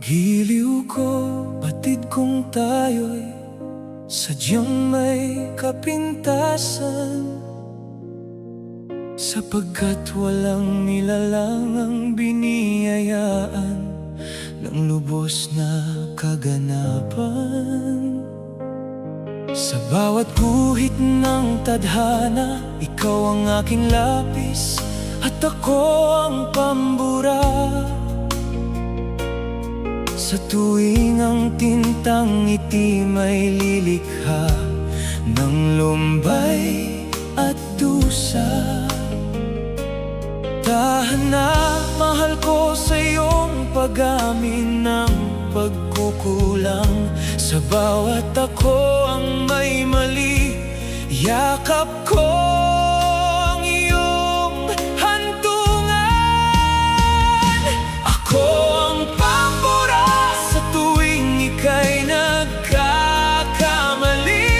Giliw ko, batid kong tayo'y sadyang may kapintasan, sapagkat walang nilalang ang biniyayaan ng lubos na kaganapan. Sa bawat guhit ng tadhana, ikaw ang aking lapis at ako ang pambura. Sa tuwing ang tintang itim ay lilikha ng lumbay at dusa, tahana, mahal ko sa iyong pag-amin ng pagkukulang. Sa bawat ako ang may mali, yakap ko ang iyong hantungan. Ako ang pambura sa tuwing ika'y nagkakamali.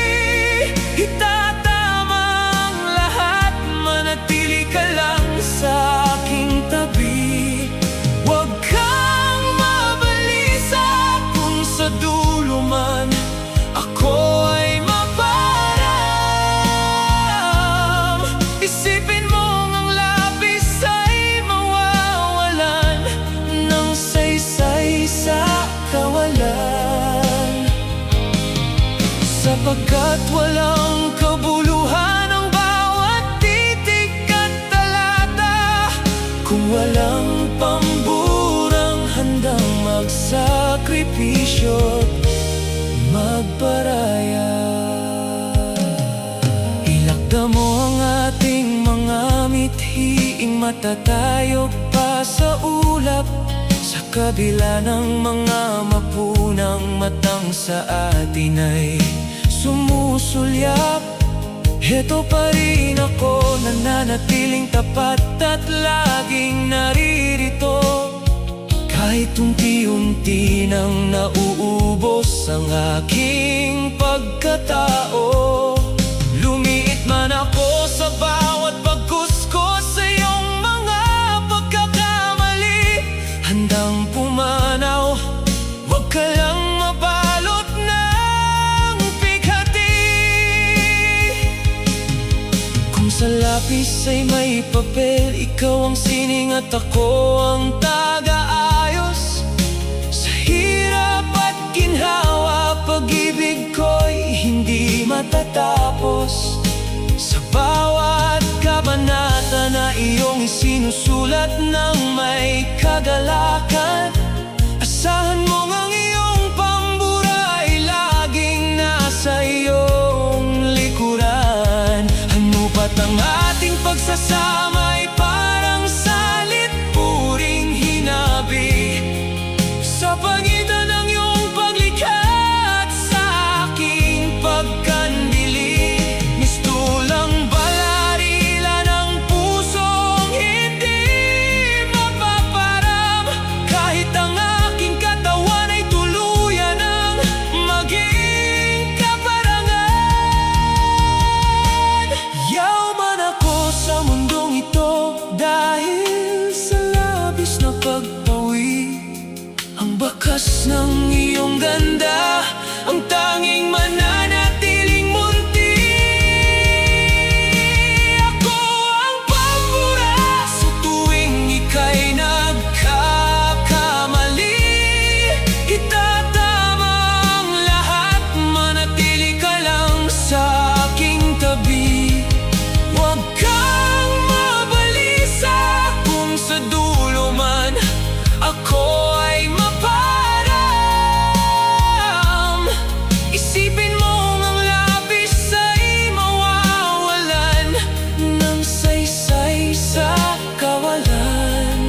Itatama ang lahat, manatili ka lang sa aking tabi. Huwag kang mabalisa kung sa dulo man ako ay maparam. Isipin mong ang lapis ay mawawalan ng saysay sa kawalan, sapagkat walang kabuluhan ang bawat titik at talata kung walang pamburang handang magsakripisyo't magparaya. Ilakda mo ang ating mga mithiing matatayog pa sa ulap, sa kabila ng mga mapunang matang sa atin ay sumusulyap. Heto pa rin ako, nananatiling tapat at laging naririto, kahit unti-unti nang nauubos ang aking pagkatao. Lumiit man ako sa bawat pagkuskos sa iyong mga pagkakamali, handang pumanaw, huwag ka lang mabalot ng pighati. Kung sa lapis ay may papel, ikaw ang sining at ako ang taga-ayos. Sa hirap at ginhawa, pag-ibig ko'y hindi matatapos. Sa bawat kabanata na iyong isinusulat ng may kagalakan, asahan mong ang iyong pambura ay laging nasa iyong likuran. Hanupat ang ating pagsasama ay parang salit puring hinabi, sa pagitan ng iyong paglikha at sa aking pagkandili. Mistulang balarila ng pusong hindi mapaparam, kahit ang aking katawan ay tuluyan ng maging kaparangan. Yaman ako sa mundong ito dahil sa labis na pagpawi. Ang bakas ng iyong ganda, ang tanging mananatiling munti. Ako ang pambura sa tuwing ika'y nagkakamali. Itatama ang lahat, manatili ka lang sa aking tabi. Huwag kang mabalisa kung sa dulo man ako ay maparam. Isipin mong ang lapis ay mawawalan ng saysay sa kawalan,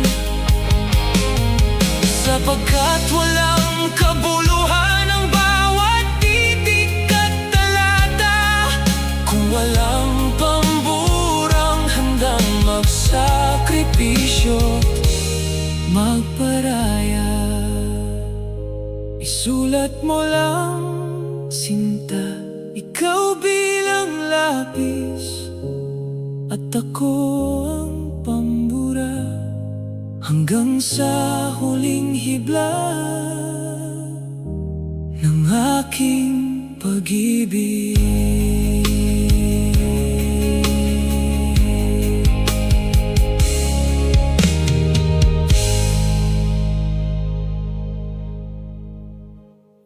sapagkat walang kabuluhan ang bawat titik at talata kung walang pamburang handang magsakripisyo, magparaya. Isulat mo lang, sinta, ikaw bilang lapis at ako ang pambura. hanggang sa huling hibla ng aking pag-ibig.